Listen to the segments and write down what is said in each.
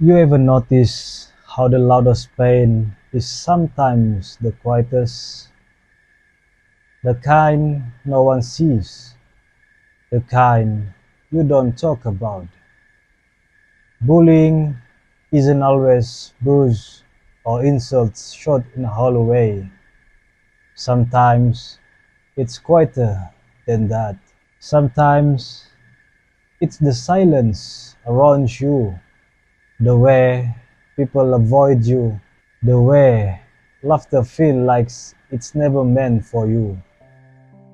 You ever notice how the loudest pain is sometimes the quietest? The kind no one sees, the kind you don't talk about. Bullying isn't always bruise or insults shot in a hollow way. Sometimes it's quieter than that. Sometimes it's the silence around you, the way people avoid you, the way laughter feels like it's never meant for you,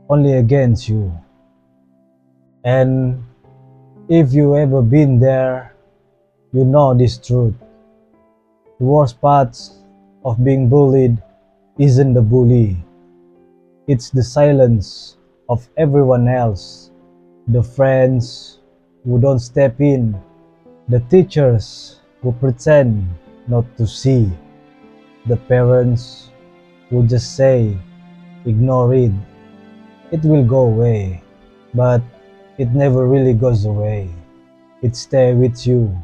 only against you. And if you ever been there, you know this truth. The worst part of being bullied isn't the bully, it's the silence of everyone else. The friends who don't step in, the teachers who pretend not to see, the parents who just say, ignore it, it will go away. But it never really goes away. It stays with you.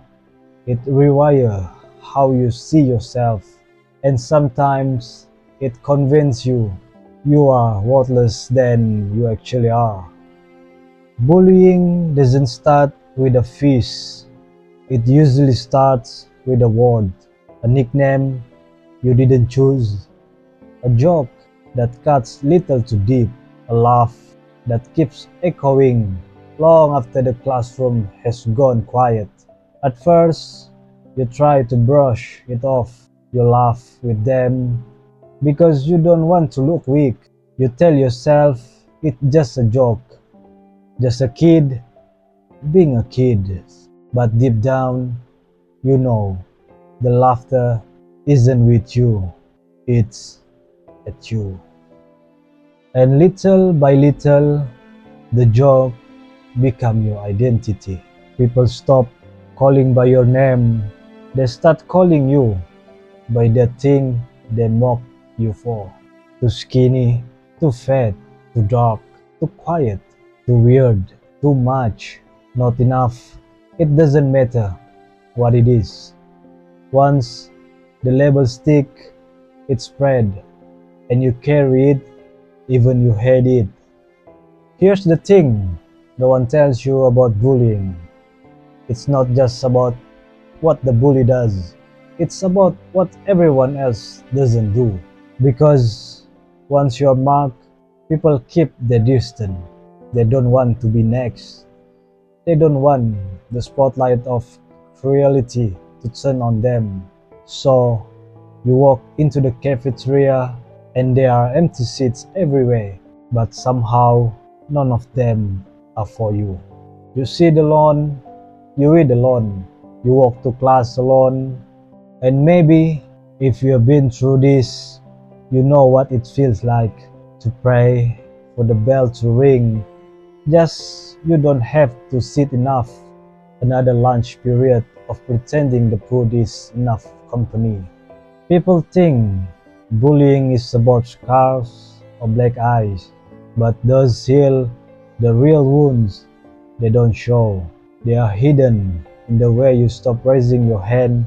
It rewires how you see yourself. And sometimes it convinces you you are worthless than you actually are. Bullying doesn't start with a fist. It usually starts with a word, a nickname you didn't choose, a joke that cuts little too deep, a laugh that keeps echoing long after the classroom has gone quiet. At first, you try to brush it off. You laugh with them because you don't want to look weak. You tell yourself it's just a joke, just a kid being a kid. But deep down, you know the laughter isn't with you, it's at you. And little by little, the joke become your identity. People stop calling by your name. They start calling you by the thing they mock you for. Too skinny, too fat, too dark, too quiet, too weird, too much, not enough. It doesn't matter what it is. Once the label stick, it spread, and you carry it, even you hate it. Here's the thing no one tells you about bullying. It's not just about what the bully does. It's about what everyone else doesn't do. Because once you're marked, people keep their distance. They don't want to be next. They don't want the spotlight of cruelty to turn on them. So you walk into the cafeteria and there are empty seats everywhere, but somehow none of them are for you. You sit alone, you eat alone, you walk to class alone, and maybe if you have been through this, you know what it feels like to pray for the bell to ring. Just you don't have to sit enough. Another lunch period of pretending the food is enough company. People think bullying is about scars or black eyes, but those heal the real wounds they don't show. They are hidden in the way you stop raising your hand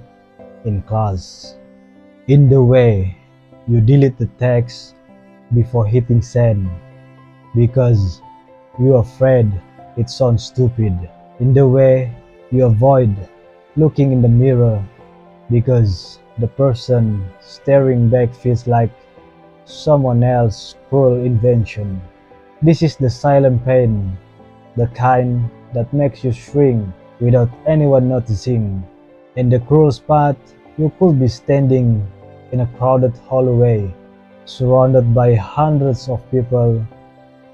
in class, in the way you delete the text before hitting send because you're afraid it sounds stupid, in the way you avoid looking in the mirror because the person staring back feels like someone else's cruel invention. This is the silent pain, the kind that makes you shrink without anyone noticing. In the cruel spot, you could be standing in a crowded hallway, surrounded by hundreds of people,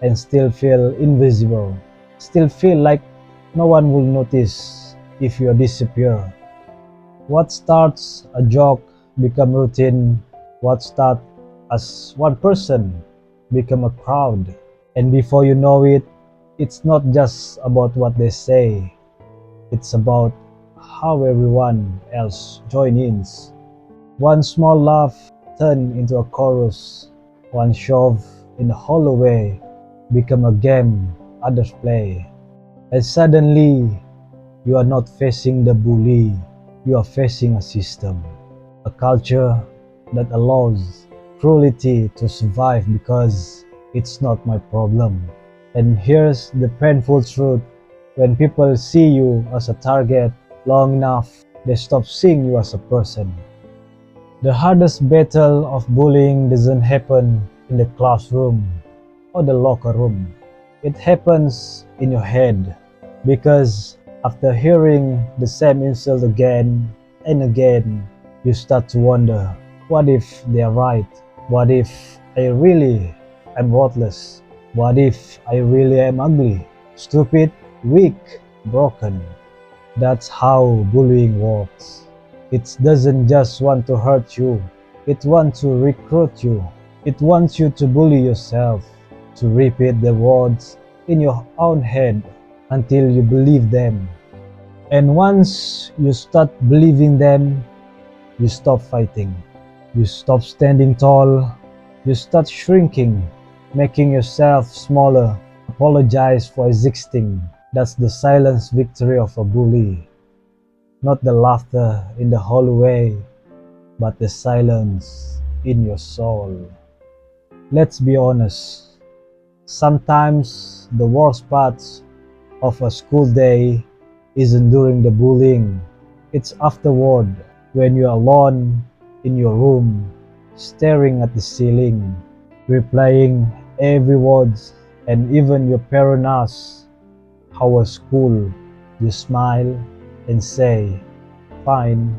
and still feel invisible. Still feel like no one will notice if you disappear. What starts a joke become routine. What starts as one person become a crowd. And before you know it, it's not just about what they say. It's about how everyone else joins in. One small laugh turns into a chorus. One shove in the hallway become a game others play. And suddenly, you are not facing the bully. you are facing a system, a culture that allows cruelty to survive because it's not my problem. And here's the painful truth: when people see you as a target long enough, they stop seeing you as a person. The hardest battle of bullying doesn't happen in the classroom or the locker room. It happens in your head, because after hearing the same insult again and again, you start to wonder, what if they are right? What if I really am worthless? What if I really am ugly, stupid, weak, broken? That's how bullying works. It doesn't just want to hurt you, it wants to recruit you. It wants you to bully yourself, to repeat the words in your own head until you believe them. And once you start believing them, you stop fighting. You stop standing tall. You start shrinking, making yourself smaller. Apologize for existing. That's the silent victory of a bully. Not the laughter in the hallway, but the silence in your soul. Let's be honest. Sometimes the worst parts of a school day isn't during the bullying. It's afterward, when you're alone in your room, staring at the ceiling, replying every word, and even your parents ask, "How was school?" You smile and say, "Fine."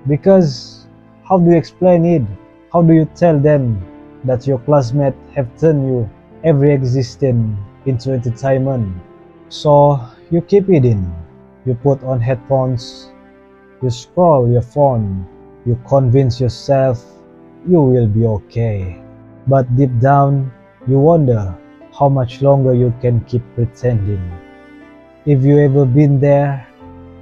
Because how do you explain it? How do you tell them that your classmates have turned you every existence into entertainment? So you keep it in. You put on headphones, you scroll your phone, you convince yourself you will be okay. But deep down, you wonder how much longer you can keep pretending. If you ever been there,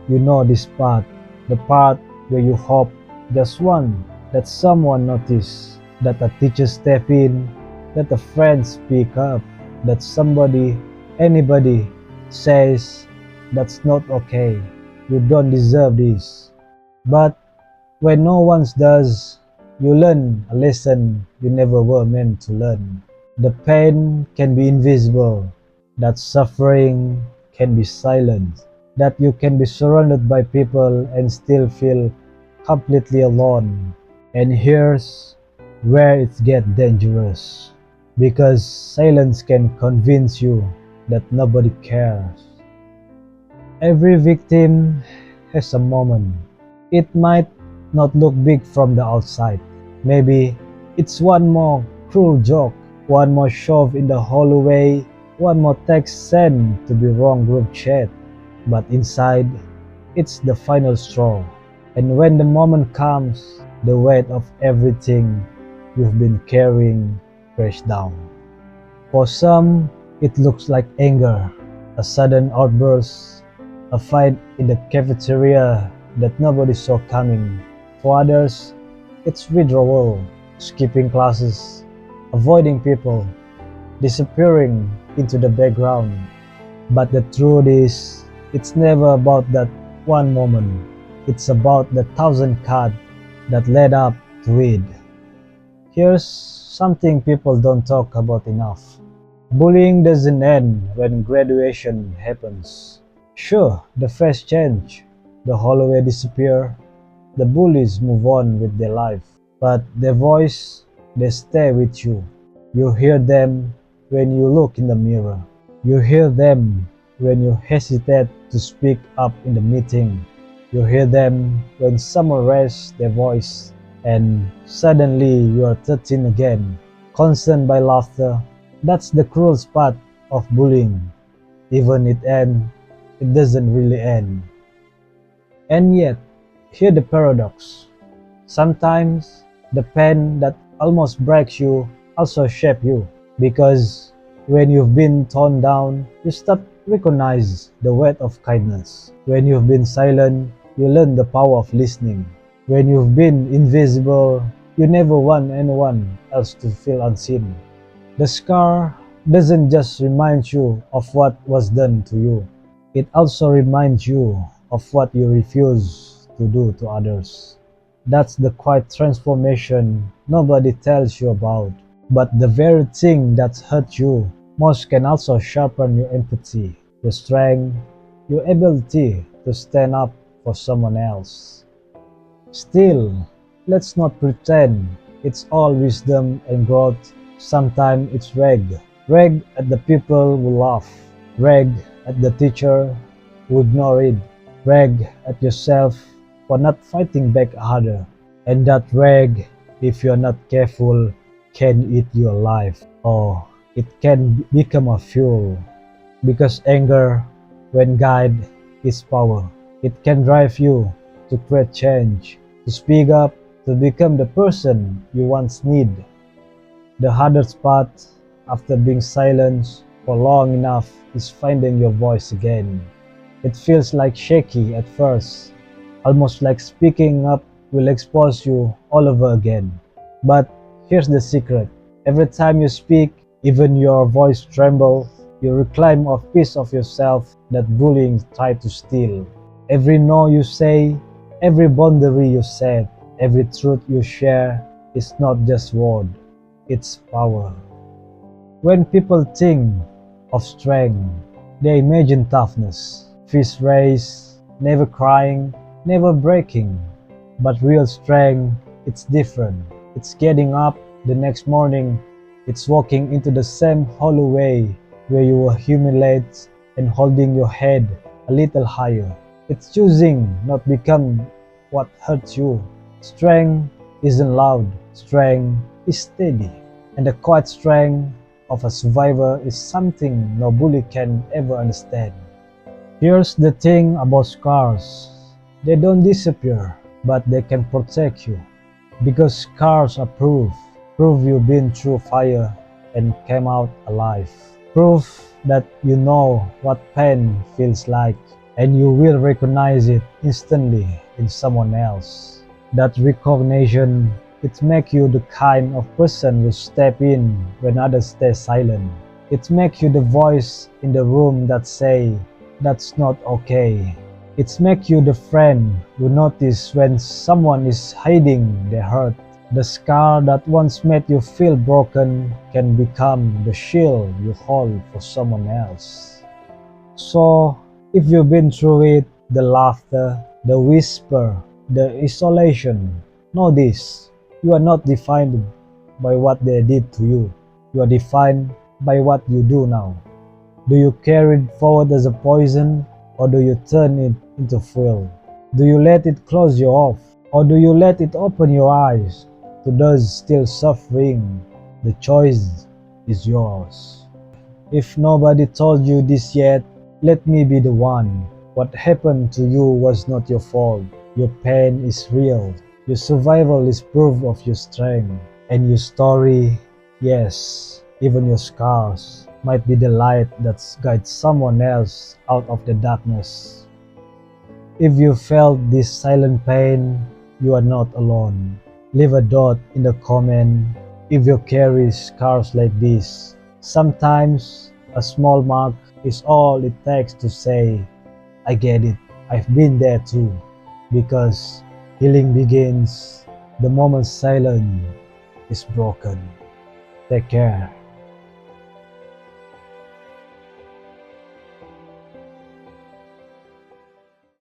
you know this part, the part where you hope just one, that someone notice, that a teacher step in, that a friend speak up, that somebody, anybody says, "That's not okay, you don't deserve this." But when no one does, you learn a lesson you never were meant to learn. The pain can be invisible, that suffering can be silent, that you can be surrounded by people and still feel completely alone. And here's where it gets dangerous, because silence can convince you that nobody cares. Every victim has a moment. It might not look big from the outside. Maybe it's one more cruel joke, one more shove in the hallway, one more text sent to the wrong group chat. But inside, it's the final straw. And when the moment comes, the weight of everything you've been carrying crashes down. For some, it looks like anger, a sudden outburst, a fight in the cafeteria that nobody saw coming. For others, it's withdrawal, skipping classes, avoiding people, disappearing into the background. But the truth is, it's never about that one moment. It's about the thousand cards that led up to it. Here's something people don't talk about enough. Bullying doesn't end when graduation happens. Sure, the face change, the hallway disappear, the bullies move on with their life. But their voice, they stay with you. You hear them when you look in the mirror. You hear them when you hesitate to speak up in the meeting. You hear them when someone raises their voice and suddenly you are 13 again, concerned by laughter. That's the cruelest part of bullying. Even it doesn't really end. And yet, hear the paradox. Sometimes the pain that almost breaks you also shapes you, because when you've been torn down, you start recognize the weight of kindness. When you've been silent, you learn the power of listening. When you've been invisible, you never want anyone else to feel unseen. The scar doesn't just remind you of what was done to you. It also reminds you of what you refuse to do to others. That's the quiet transformation nobody tells you about. But the very thing that hurt you most can also sharpen your empathy, your strength, your ability to stand up for someone else. Still, let's not pretend it's all wisdom and growth. Sometimes it's rag at the people who laugh, rag at the teacher who ignore it, rag at yourself for not fighting back harder. And that rag, if you're not careful, can eat you alive, or it can become a fuel. Because anger, when guided, is power. It can drive you to create change, to speak up, to become the person you once need. The hardest part, after being silenced for long enough, is finding your voice again. It feels like shaky at first, almost like speaking up will expose you all over again. But here's the secret. Every time you speak, even your voice trembles, you reclaim a piece of yourself that bullying tried to steal. Every no you say, every boundary you set, every truth you share is not just word, it's power. When people think of strength, they imagine toughness, fist raised, never crying, never breaking. But real strength, it's different. It's getting up the next morning, it's walking into the same hallway where you were humiliated and holding your head a little higher. It's choosing not become what hurts you. Strength isn't loud, strength is steady. And the quiet strength of a survivor is something no bully can ever understand. Here's the thing about scars. They don't disappear, but they can protect you. Because scars are proof you've been through fire and came out alive. Proof that you know what pain feels like, and you will recognize it instantly in someone else. That recognition, it makes you the kind of person who step in when others stay silent. It makes you the voice in the room that say, that's not okay. It makes you the friend who notice when someone is hiding their hurt. The scar that once made you feel broken can become the shield you hold for someone else. So, if you've been through it, the laughter, the whisper, the isolation, know this: you are not defined by what they did to you. You are defined by what you do now. Do you carry it forward as a poison, or do you turn it into fuel? Do you let it close you off, or do you let it open your eyes to those still suffering? The choice is yours. If nobody told you this yet, let me be the one. What happened to you was not your fault. Your pain is real. Your survival is proof of your strength. And your story, yes, even your scars, might be the light that guides someone else out of the darkness. If you felt this silent pain, you are not alone. Leave a dot in the comment if you carry scars like this. Sometimes a small mark is all it takes to say, I get it, I've been there too. Because healing begins the moment silence is broken. Take care.